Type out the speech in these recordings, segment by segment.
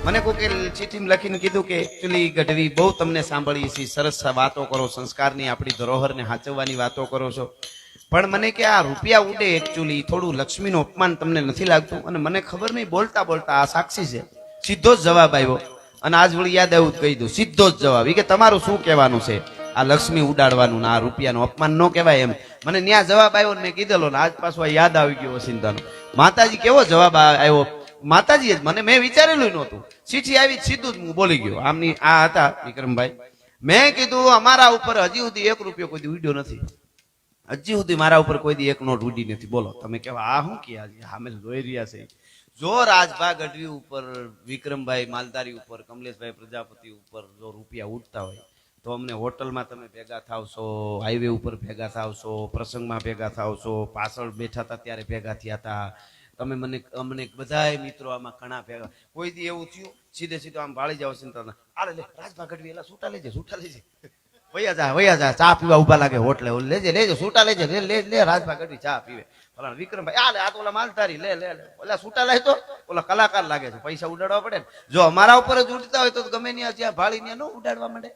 મને કોકે ચિઠ્ઠી લખીને કીધું કે એકચ્યુઅલી ગઢવી બહુ તમને સાંભળીએ છીએ, સરસ વાતો કરો, સંસ્કારની આપણી ધરોહરને સાચવવાની વાતો કરો છો, પણ મને કે આ રૂપિયા ઉડે એકચ્યુઅલી થોડું લક્ષ્મીનું અપમાન તમને નથી લાગતું? અને મને ખબર નહીં, બોલતા બોલતા આ સાક્ષી છે, સીધો જ જવાબ આવ્યો. અને આજ વળી યાદ આવ્યું કહી દઉં, સીધો જ જવાબ કે તમારું શું કહેવાનું છે, આ લક્ષ્મી ઉડાડવાનું ને આ રૂપિયાનું અપમાન ન કહેવાય એમ. મને ત્યાં જવાબ આવ્યો ને મેં કીધેલો ને આજ પાછો યાદ આવી ગયો વસિંતાનો. માતાજી કેવો જવાબ આવ્યો, માતાજી જ મને, મેં વિચારેલું નહોતું. ચીઠી આવી સીધું જ હું બોલી ગયો. આમની આ હતા વિક્રમભાઈ. મેં કીધું અમારા ઉપર હજી સુધી 1 રૂપિયો કોઈ દી ઉડ્યો નથી, હજી સુધી મારા ઉપર કોઈ દી 1 નોટ ઉડી નથી. બોલો તમે કેવા આ શું ક્યાં સામે જોઈ રહ્યા છે? જો રાજભા ગઢવી ઉપર, વિક્રમભાઈ માલધારી ઉપર, કમલેશભાઈ પ્રજાપતિ ઉપર જો રૂપિયા ઉડતા હોય તો અમને હોટલમાં તમે ભેગા થાવશો, હાઈવે ઉપર ભેગા થાવશો, પ્રસંગમાં ભેગા થાવશો, પાછળ બેઠા હતા ત્યારે ભેગા થયા હતા તમે. અમને બધાય મિત્રો આમાં ઘણા ભેગા. કોઈ દી એવું થયું સીધે સીધો આમ ભાળી જાવ ચિંતા, આલે લે રાજભા ગઢવી એલા છૂટા લેજે, છૂટા લેજે, વયા જા ચા પીવા ઉભા લાગે હોટલે, લેજે લેજે છૂટા લેજે, લે રાજભા ગઢવી ચા પીવે. ઓલા વિક્રમભાઈ આલે આ તો ઓલા માલધારી લે ઓલા છૂટા લાય તો ઓલા કલાકાર લાગે છે, પૈસા ઉડાડવા પડે ને. જો અમારા ઉપર જ ઉડતા હોય તો ગમે ત્યાં ભાળી ત્યાં ન ઉડાડવા માંડે.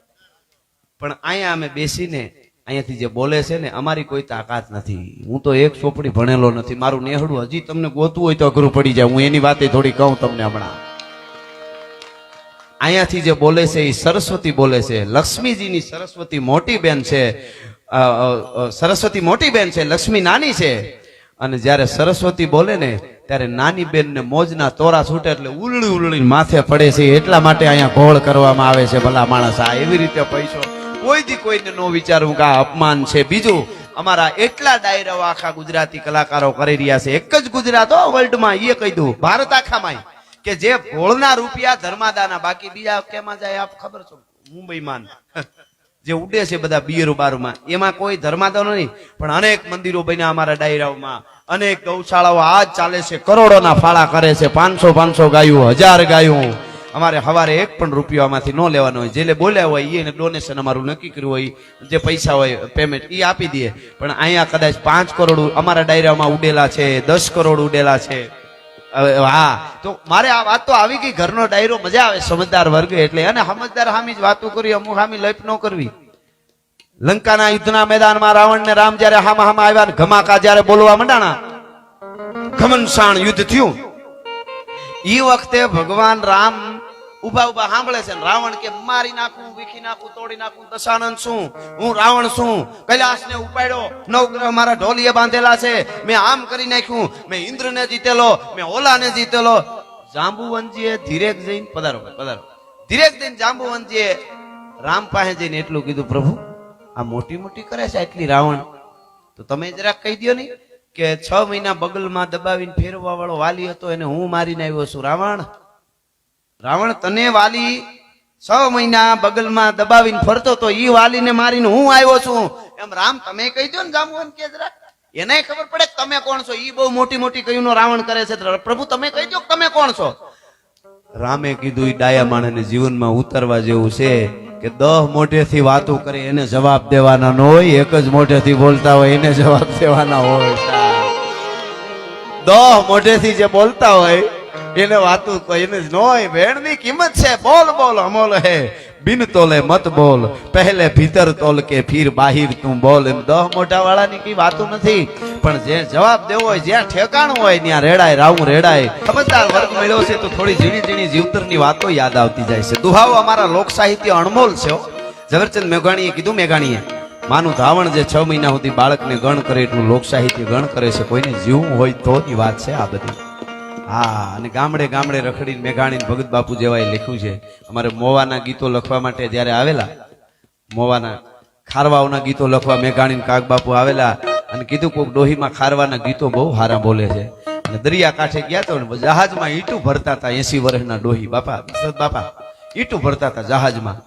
પણ અહીંયા અમે બેસીને અહીંયાથી જે બોલે છે ને, અમારી કોઈ તાકાત નથી. હું તો 1 ચોપડી ભણેલો નથી, મારું નેહડું હજી તમને ગોતું હોય તો અઘરું પડી જાય. હું એની વાતે થોડી કહું તમને હમણાં. અહીંયાથી જે બોલે છે એ સરસ્વતી બોલે છે, લક્ષ્મીજીની સરસ્વતી મોટી બેન છે, સરસ્વતી મોટી બેન છે, લક્ષ્મી નાની છે. અને જ્યારે સરસ્વતી બોલે ને ત્યારે નાની બેન ને મોજના તોરા છૂટે એટલે ઉલળી માથે પડે છે. એટલા માટે અહીંયા ઘોળ કરવામાં આવે છે. ભલા માણસ, આ એવી રીતે પૈસો કોઈ દી કોઈને ન વિચારવું કે આ અપમાન છે. બીજું, અમારા એટલા ડાયરાઓ આખા ગુજરાતી કલાકારો કરી રહ્યા છે. એક જ ગુજરાત વર્લ્ડમાં, એ કહી દઉં ભારત આખામાં, કે જે ઘોળના રૂપિયા ધર્માદાના, બાકી બીજા કેમાં જાય આપ ખબર છો? મુંબઈમાં જે ઉડે છે બધા બિયરો બારોમાં, એમાં કોઈ ધર્માદાનો નહીં. પણ અનેક મંદિરો બન્યા અમારા ડાયરાઓમાં, અનેક ગૌશાળાઓ આજ ચાલે છે, કરોડોના ફાળા કરે છે, 500 ગાયું, 1000 ગાયું. અમારે સવારે 1 પણ રૂપિયો આમાંથી ન લેવાનો હોય. જેલે બોલ્યા હોય એને ડોનેશન અમારું નક્કી કર્યું હોય, જે પૈસા હોય પેમેન્ટ એ આપી દઈએ. પણ અહીંયા કદાચ 5 કરોડ અમારા ડાયરામાં ઉડેલા છે, 10 કરોડ ઉડેલા છે. હા, તો મારે આ વાત તો આવી ગઈ. ઘરનો ડાયરો મજા આવે, સમજદાર વર્ગ એટલે. અને સમજદાર હામી જ વાતો કરી, અમુક હામી લપ ન કરવી. લંકાના યુદ્ધના મેદાનમાં રાવણ ને રામ જયારે હામા આવ્યા ને ઘમાકા જયારે બોલવા માંડાણા, ઘમનસાણ યુદ્ધ થયું. એ વખતે ભગવાન રામ ઉભા સાંભળે છે. રાવણ કે મારી નાખું, વીખી નાખું, તોડી નાખું, દશાનંદ છું, હું રાવણ છું, કૈલાસ ને ઉપાડ્યો, 9 ગ્રહ મારા ઢોલીએ બાંધેલા છે, મેં આમ કરી નાખ્યું, મેં ઇન્દ્રને જીતેલો, મેં ઓલાને જીતેલો. જાંબુવનજીએ ધીરેક જઈને પધારો, ધીરેક જઈને જાંબુવનજીએ રામ પાસે જઈને એટલું કીધું, પ્રભુ આ મોટી કરે છે એટલી રાવણ, તો તમે જરાક કહી દો નહીં કે 6 મહિના બગલમાં દબાવીને ફેરવા વાળો વાલી હતો એને હું મારીને આવ્યો છું. રાવણ તને વાલી 6 મહિના બગલમાં દબાવીને ફરતો તો ઈ વાલીને મારીને હું આવ્યો છું. એમ રામ તમે કહી દો ને જાંબુવન કે જરાક, એને ખબર પડે કે તમે કોણ છો. ઈ બહુ મોટી કયું રાવણ કરે છે, પ્રભુ તમે કહી દો તમે કોણ છો. રામે કીધું ઈ ડાયા માણસને જીવનમાં ઉતરવા જેવું છે કે 10 મોઢેથી વાતો કરે એને જવાબ દેવાના ન હોય, 1 જ મોઢેથી બોલતા હોય એને જવાબ દેવાના હોય. 10 મોઢેથી જે બોલતા હોય એને વાતું કોઈને જ ન હોય. ભેણની કિંમત છે, બોલ અમોલ હે, બિન તોલે મત બોલ, પહેલે ભીતર તોલ કે ફીર બાહિર તું બોલ. એમ 10 મોઢા વાળાની કઈ વાતું નથી, પણ જે જવાબ દેવો હોય, જ્યાં ઠેકાણું હોય ત્યાં રેડાય, રાવું રેડાય. સમજદાર વર્ગ મળ્યો છે તો થોડી ઝીણી જીવતરની વાતો યાદ આવતી જાય છે. દુહાઓ અમારા લોક સાહિત્ય અણમોલ છે. ઝવેરચંદ મેઘાણીએ કીધું, મેઘાણીએ માનું ધાવણ જે 6 મહિના સુધી બાળકને ગણ કરે એટલું લોક સાહિત્ય ગણ કરે છે. કોઈને જીવવું હોય તો ની વાત છે આ બધી. હા, અને ગામડે રખડીને મેઘાણીને ભગત બાપુ જેવાએ લખ્યું છે. અમારે મોવાના ગીતો લખવા માટે જયારે આવેલા, મોવાના ખારવાઓના ગીતો લખવા મેઘાણીને કાગ બાપુ આવેલા અને કીધું કોક ડોહીમાં ખારવાના ગીતો બહુ સારા બોલે છે. અને દરિયા કાંઠે ગયા તો જહાજમાં ઈંટું ભરતા હતા. 80 વર્ષના ડોહી બાપા ઈંટું ભરતા હતા જહાજમાં.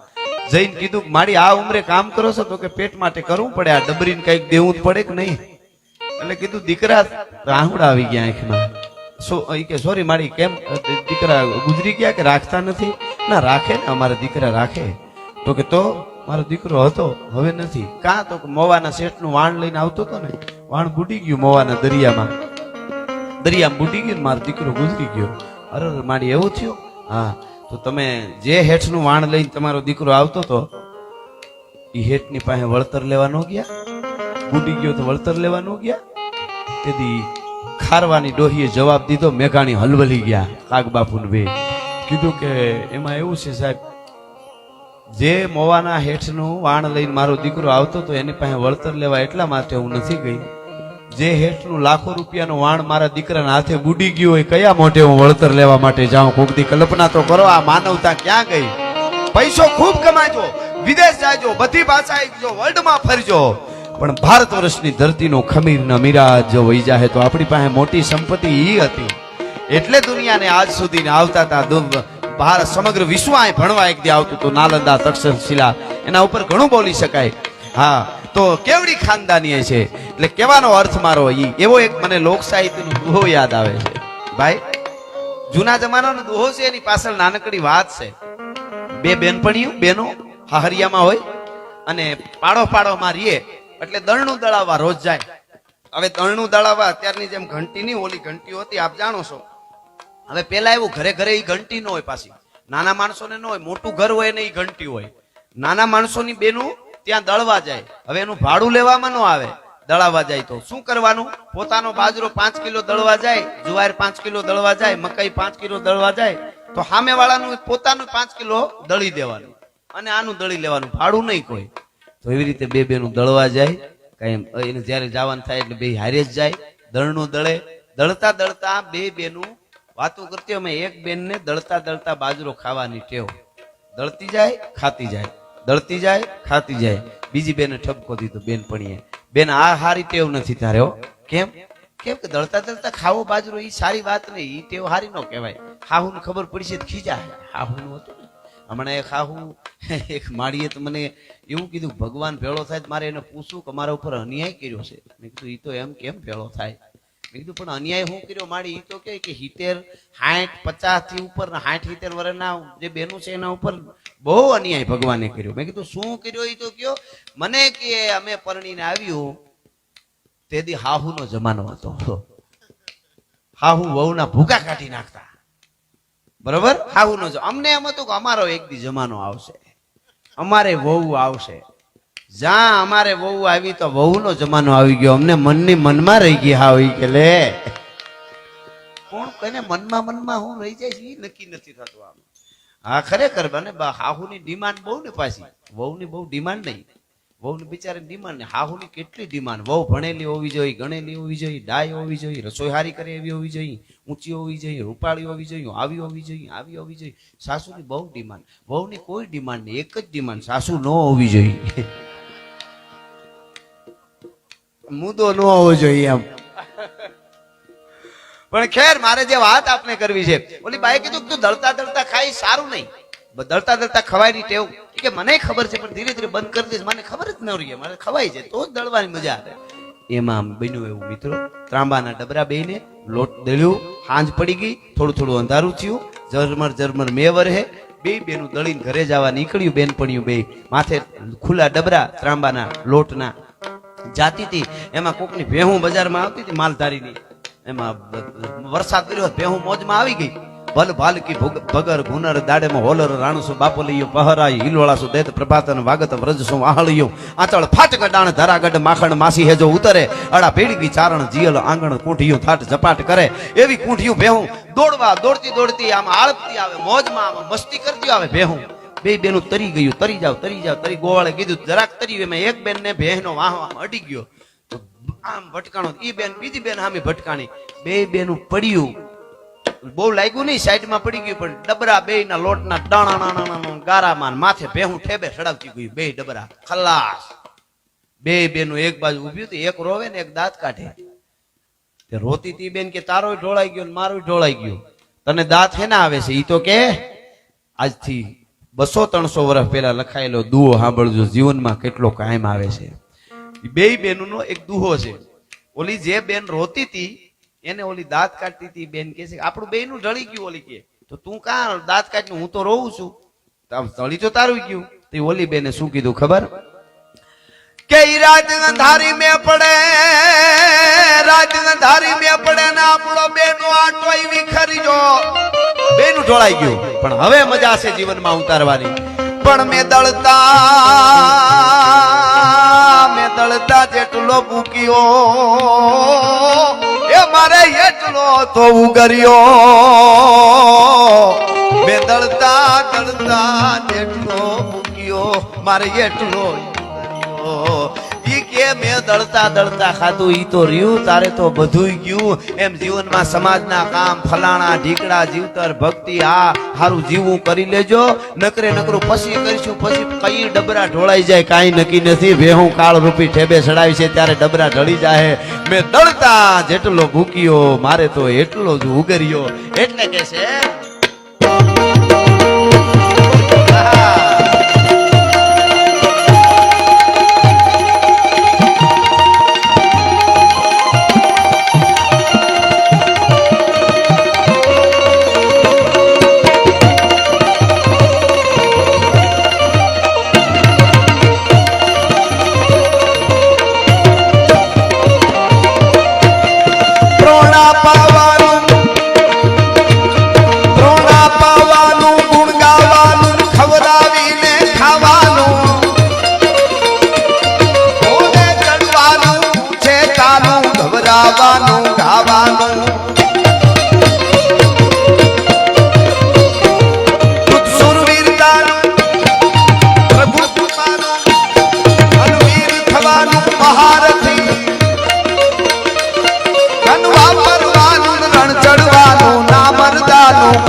જઈને કીધું મારી આ ઉંમરે કામ કરો છો તો કે પેટ માટે કરવું પડે, આ ડબરીને કઈક દેવું જ પડે કે નહીં. એટલે કીધું દીકરા રાહુડા આવી ગયા આંખમાં. સોરી મારી કેમ દીકરા ગુજરી ગયા કે રાખતા નથી? ના રાખે ને, અમારા દીકરા રાખે. તો કે તો મારો દીકરો હતો હવે નથી. કાં તો મોવાના શેઠનું વાણ લઈને આવતો હતો ને, વાણ બુડી ગયું મોવાના દરિયામાં બુડી ગયું, મારો દીકરો ગુજરી ગયો. અરે મારી એવું થયું. હા, તો તમે જે હેઠનું વાણ લઈને તમારો દીકરો આવતો હતો એ હેઠની પાસે વળતર લેવા ન ગયા? બુડી ગયો તો વળતર લેવા ન ગયા? તેથી ખારવાની ડોહીએ જવાબ દીધો, મેઘાણી હલવલી ગયા કાગબાપુને બે. કીધું કે એમાં એવું છે સાહેબ, જે મોવાના હેઠનું વાણ લઈને મારો દીકરો આવતો હતો એની પાસે વળતર લેવા એટલા માટે હું નથી ગઈ. જે હેઠનું લાખો રૂપિયાનું વાણ મારા દીકરાના હાથે બુડી ગયું હોય, કયા મોઢે હું વળતર લેવા માટે જાઉં? કોકદી કલ્પના તો કરો, આ માનવતા ક્યાં ગઈ? પૈસો ખૂબ કમાજો, વિદેશ જાજો, બધી ભાષા શીખજો, વર્લ્ડમાં ફરજો, પણ ભારત વર્ષની ધરતીનો ખમીર ન મિરાજ જો વહી જાય તો આપણી પાસે મોટી સંપત્તિ ઈ હતી. એટલે દુનિયાને આજ સુધી આવતા હતા. ભારત સમગ્ર વિશ્વ આ ભણવા એક દી આવતું તો નાલંદા, તક્ષશિલા, એના ઉપર ઘણું બોલી શકાય. હા, તો કેવડી ખાનદાની છે. એટલે કહેવાનો અર્થ મારો ઈ એવો એક મને લોક સાહિત્યનો દુહો યાદ આવે છે. ભાઈ, જૂના જમાનાનો દુહો છે, એની પાછળ નાનકડી વાત છે. બે બેનપણીઓ, બેનો હાહરિયામાં હોય અને પાડો રહીએ એટલે દળનું દળાવવા રોજ જાય. હવે દળનું દળાવવા અત્યારની જેમ ઘંટીની ઓલી ઘંટીઓ હતી, આપ જાણો છો. હવે પેલા એવું ઘરે ઘરે ઈ ઘંટી ન હોય, પાછી નાના માણસોને ન હોય, મોટું ઘર હોય ને ઈ ઘંટી હોય. નાના માણસોની બેનું ત્યાં દળવા જાય. હવે એનું ભાડું લેવામાં ન આવે. દળાવવા જાય તો શું કરવાનું? પોતાનો બાજરો 5 કિલો દળવા જાય, જુવાર 5 કિલો દળવા જાય, મકાઈ 5 કિલો દળવા જાય, તો સામે વાળાનું પોતાનું 5 કિલો દળી દેવાનું અને આનું દળી લેવાનું, ભાડું નહીં કોઈ. તો એવી રીતે બે બેનું દળવા જાય. કઈ એને જયારે જવાનું થાય એટલે બે હારે જ જાય, દળનું દળે. દળતા દળતા બે બેનું વાતો કરતી, અમે એક બેનને દળતા દળતા બાજરો ખાવાની ટેવ. દળતી જાય, ખાતી જાય, દળતી જાય, ખાતી જાય. બીજી બેને ઠપકો દીધો બેનપણીએ, બેન આ હારી ટેવ નથી તારે. હો કેમ? કેમ કે દળતા દળતા ખાવો બાજરો ઈ સારી વાત નહીં, ઈ ટેવ હારી ન કહેવાય. હાહુને ખબર પડી છે ખીજા. હાહુનું હતું ને હમણાં એક હાહુ એક માળીએ તો મને એવું કીધું, ભગવાન ભેળો થાય મારે એને પૂછવું કે મારા ઉપર અન્યાય કર્યો છે. મેં કીધું ઈ તો એમ કેમ ભેળો થાય? મેં કીધું પણ અન્યાય શું કર્યો માળી? ઈ તો કે 70, 60, 50 થી ઉપર 60, 70 વર્ષના જે બેનું છે એના ઉપર બહુ અન્યાય ભગવાને કર્યો. મેં કીધું શું કર્યો? ઈ તો કયો. મને કે અમે પરણીને આવ્યું તેથી હાહુનો જમાનો હતો. હાહુ વહુના ભૂકા કાઢી નાખતા. બરોબર? હાહુનો અમને એમ હતું કે અમારો એક દી જમાનો આવશે, અમારે વહુ આવશે. જ્યાં અમારે વહુ આવી તો વહુનો જમાનો આવી ગયો. અમને મનની મનમાં રહી ગઈ. હા હોય કે લે કોણ કને મનમાં હું રહી જાય છે નક્કી નથી થતું આમ. હા ખરેખર બને હાહુની ડિમાન્ડ બહુ ને, પાછી વહુની બહુ ડિમાન્ડ નહીં. વહુની બિચારી ડિમાન્ડ ને, હાહુની કેટલી ડિમાન્ડ. વહુ ભણેલી હોવી જોઈએ, ગણેલી હોવી જોઈએ, ડાય હોવી જોઈએ, રસોઈ હારી કરે એવી હોવી જોઈએ, ઊંચી હોવી જોઈએ, રૂપાળી હોવી જોઈએ, આવી હોવી જોઈએ, આવી હોવી જોઈએ. સાસુની બહુ ડિમાન્ડ. વહુની કોઈ ડિમાન્ડ નહીં, એક જ ડિમાન્ડ, સાસુ ન હોવી જોઈએ. મુદ્દો ન હોવો જોઈએ એમ. પણ ખેર, મારે જે વાત આપને કરવી છે, ઓલી બાઈ કીધું તું દળતા દળતા ખાઈ સારું નહીં, દળતા દળતા ખવાયની ટેવ કે મને ખબર છે પણ ધીરે ધીરે બંધ કરી દઈશ, મને ખબર જ ન રહી, મારે ખવાય છે તો જ દળવાની મજા આવે. એમાં બન્યું એવું મિત્રો, ત્રાંબાના ડબરા બેને લોટ દળ્યું, હાંજ પડી ગઈ, થોડું થોડું અંધારું થયું, ઝરમર મેવર હે, બે બેનું દળીને ઘરે જવા નીકળ્યું. બેનપણ્યું બે માથે ખુલ્લા ડબરા ત્રાંબાના લોટના જાતી હતી. એમાં કોકની ભેહું બજારમાં આવતી હતી માલધારીની, એમાં વરસાદ કર્યો, ભેહું મોજમાં આવી ગઈ. ભલ ભાલકી ભગર ગુનર દાડેમાં હોલર રાણસુ બાપો લઈયો પહરાઈ હિલોળાસુ દેત પ્રભાતન વાગત વ્રજસુ વાહળિયો આચળ ફાટક ડાણ ધરાગઢ માખણ માસી હેજો ઉતરે અડા ભેડગી ચારણ જીયલ આંગણ કૂંઠિયું થાટ ઝપાટ કરે એવી કૂંઠિયું ભેહું દોડતી દોડતી આમ આળપતી આવે, મોજમાં આમ મસ્તી કરતી આવે ભેહું. બે બેનું તરી ગયું, તરી જાવ તરી ગોવાળે કીધું જરાક તરી. એમાં એક બેન ને ભેહનો વાહ આમ અડી ગયો, આમ ભટકાણો. ઈ બેન બીજી બેન સામે ભટકાણી, બે બેનું પડ્યું. બહુ લાગ્યું નહીં, સાઈડમાં પડી ગયું, પણ ડબરા બે ના લોટના ડાણા ગારામાં માથે ભેહું ઠેબે સડાવતી ગયું. બે ડબરા ખલાસ. બે બેનું એક બાજુ ઉભી હતી, એક રોવે ને એક દાંત કાઢે. તે રોતી તી બેન કે તારો ઢોળાઈ ગયો મારો ઢોળાઈ ગયો, તને દાંત હેના આવે છે? ઈ તો કે આજથી 200-300 વર્ષ પહેલા લખાયેલો દુહો સાંભળજો, જીવનમાં કેટલો કાયમ આવે છે. બે બેનનો એક દુહો છે. ઓલી જે બેન રોતી હતી એને ઓલી દાંત કાઢતી હતી, બેન કે છે આપણું બેનું ઢળી ગયું. ઓલી કે તો તું કાં દાંત કાઢીને? હું તો રોવું છું. ઢળી તો તારું ગયું. તો ઓલી બેને શું કીધું ખબર? કે રાત અંધારી મેં પડે, રાત અંધારી મેં પડે ને આપણો બેનો આટો વિખરી જો. બેનું ઢોળાઈ ગયું, પણ હવે મજા છે જીવનમાં ઉતારવાની. પણ મેં દળતા જેટલો ભૂક્યો એ મારે એટલો તો ઉગર્યો. મેં દળતા જેટલો ભૂક્યો મારે એટલો ઉગર્યો. ઈ કે મેં દળતા ખાધું ઈ તો રહ્યું, તારે તો બધુંય ગયું. એમ જીવનમાં સમાજના કામ ફલાણા ઢીકડા જીવતર ભક્તિ આ હારું જીવવું કરી લેજો. નકરું પછી કરીશું, પછી કઈ ડબરા ઢોળાઈ જાય કાંઈ નક્કી નથી. ભેહું કાળ રૂપી ઠેબે ચડાવી છે ત્યારે ડબરા ઢળી જાય. મેં દળતા જેટલો ભૂક્યો મારે તો એટલો જ ઉગર્યો. એટલે કે છે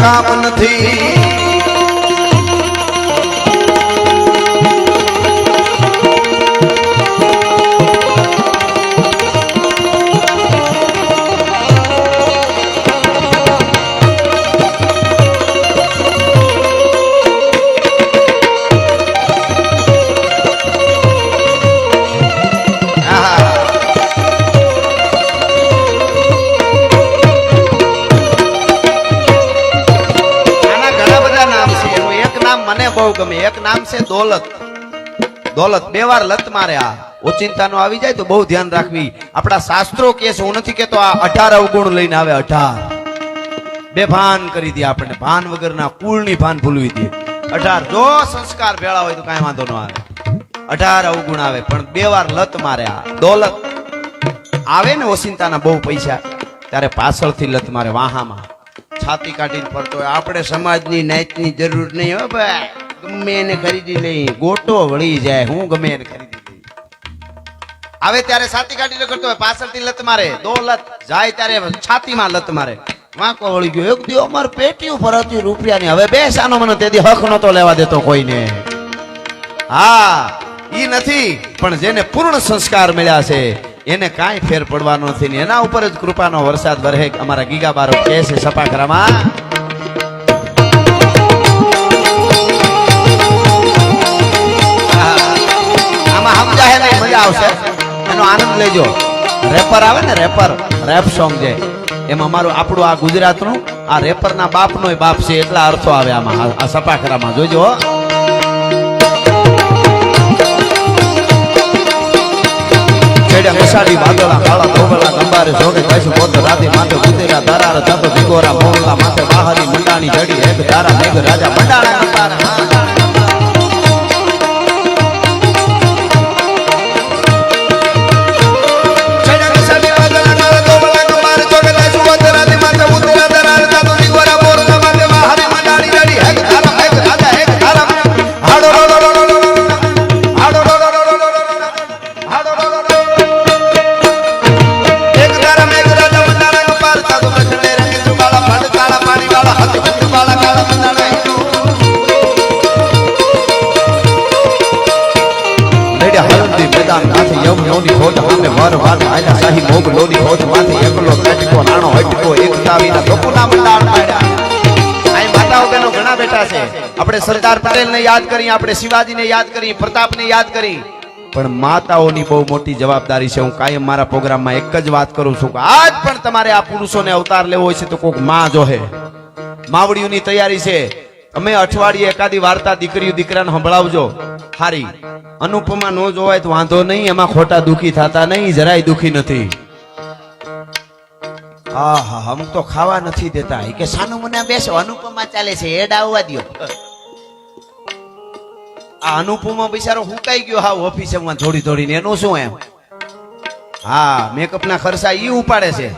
કામ નથી. મને બહુ ગમે. એક નામ છે દોલત. બે વાર લત મારે. આ ઓચિંતાનો આવી જાય તો બહુ ધ્યાન રાખવી. આપણા શાસ્ત્રો કે છે, હું નથી કેતો આ 18 અવગુણ લઈને આવે. 18 બે ભાન કરી દે આપણને, ભાન વગરના કુળની ભાન ભૂલવી દે. 18 જો સંસ્કાર ભેળા હોય તો કાંઈ વાંધો ન આવે. 18 અવગુણ આવે, પણ બે વાર લત મારે. આ દોલત આવે ને ઓચિંતાના બહુ પૈસા, ત્યારે પાછળથી લત મારે વાહામાં છાતી કાઢીને પડતો. આપણે સમાજની નાયતની જરૂર નહીં હો ભાઈ, ગમે એને ખરીદી લઈ. ગોટો વળી જાય, હું ગમે એને ખરીદી લઈ. આવે ત્યારે છાતી કાઢીને કરતો હોય, પાછળથી લત મારે. દોલત જાય ત્યારે છાતીમાં લત મારે. વાંકો વળી ગયો. એક દિવસ અમારે પેટી ઉપર હતી રૂપિયાની, હવે બેસાનો મને તેથી હક નતો લેવા દેતો કોઈને. હા ઈ નથી, પણ જેને પૂર્ણ સંસ્કાર મળ્યા છે એને કાંઈ ફેર પડવાનો નથી ને એના ઉપર જ કૃપાનો વરસાદ વરહે. અમારા ગીગા બારો કહે છે સપાખરામાં, આમાં સમજાય ને મજા આવશે, એનો આનંદ લેજો. રેપર આવે ને, રેપ સોંગ છે, એમાં અમારું આપણું આ ગુજરાતનું આ રેપરના બાપનો બાપ છે, એટલા અર્થો આવે આમાં. આ સપાખરામાં જોજો. મસાડી વાદળા કાળા ધોબળા ગંબારે જોડે કૈસુ પોત રાતી માથે ઉતેરા દરાર તપ ભીગોરા મોગલા માથે બહારી મંડાણી જડી એક તારા મેઘ રાજા મંડાણા ગંબારા. આપણે સરદાર પટેલ ને યાદ કરી, આપણે શિવાજી ને યાદ કરી, પ્રતાપ ને યાદ કરી, પણ માતાઓની બહુ મોટી જવાબદારી છે. હું કાયમ મારા પ્રોગ્રામમાં એક જ વાત કરું છું કે આજ પણ તમારે આ પુરુષોને અવતાર લેવો હોય છે તો કોઈક માં જોહે. માવડીઓની તૈયારી છે. અમે અઠવાડિયે એકાદી વાર્તા દીકરીઓ દીકરાને સંભળાવજો. હારી અનુપમા નો જોવાય તો વાંધો નહીં, એમાં ખોટા દુખી થતા નહીં, જરાય દુખી નથી. હા હા અમુક તો ખાવા નથી દેતા ઈ કે સાનું મને બેસો અનુપમા ચાલે છે એડ આવવા દ્યો આ અનુપમા બિચારો હુકાઈ ગયો હા ઓફિસમાં થોડી થોડીને એનું શું એમ હા મેકઅપ ના ખર્ચા ઈ ઉપાડે છે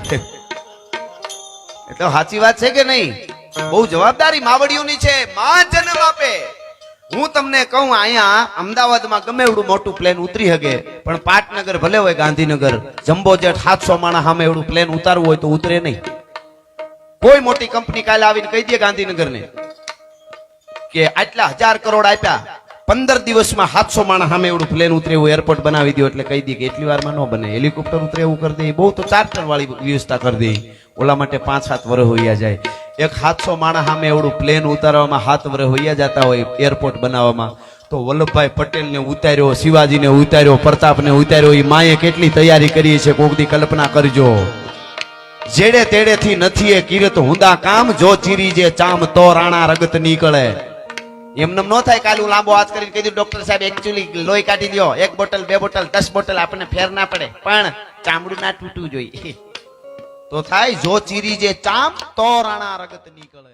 એટલે સાચી વાત છે કે નહીં બહુ જવાબદારી માવડીઓની છે માં જન્મ આપે હું તમને કહું અહીંયા અમદાવાદમાં ગમે એવડું મોટું પ્લેન ઉતરી શકે પણ પાટનગર ભલે હોય ગાંધીનગર જમ્બો જેટ 700 માણસ સામે એવડું પ્લેન ઉતારવું હોય તો ઉતરે નહીં કોઈ મોટી કંપની કાલે આવીને કહી દે ગાંધીનગર ને કે આટલા 1000 કરોડ આપ્યા 15 દિવસમાં 700 માણસ સામે એવડું પ્લેન ઉતરે એવું એરપોર્ટ બનાવી દો એટલે કહી દે કે એટલી વારમાં ન બને હેલિકોપ્ટર ઉતરે એવું કરી દે બહુ તો ચાર્ટર વાળી વ્યવસ્થા કરી દે ઓલા માટે 5-7 વર્ષ હોઈયા જાય એક 700 માણસ સામે એવડું પ્લેન ઉતારવામાં 7 વર્ષ હોઈયા જતા હોય એરપોર્ટ બનાવવામાં તો વલ્લભભાઈ પટેલ ને ઉતાર્યો શિવાજીને ઉતાર્યો પ્રતાપને ઉતાર્યો એ માએ કેટલી તૈયારી કરી છે કોકદી કલ્પના કરજો જેડે તેડેથી નથી એ કિરત હુંદા કામ જો ચીરી જે ચામ તો રાણા રગત નીકળે એમને ન થાય કાલે હું લાંબો હાથ કરીને કહી દઉં ડોક્ટર સાહેબ એકચ્યુઅલી લોહી કાઢી લ્યો 1 બોટલ 2 બોટલ 10 બોટલ આપણને ફેર ના પડે પણ ચામડું ના તૂટવું જોઈએ તો થાય જો ચીરી જે ચામ તો રાણા રગત નીકળે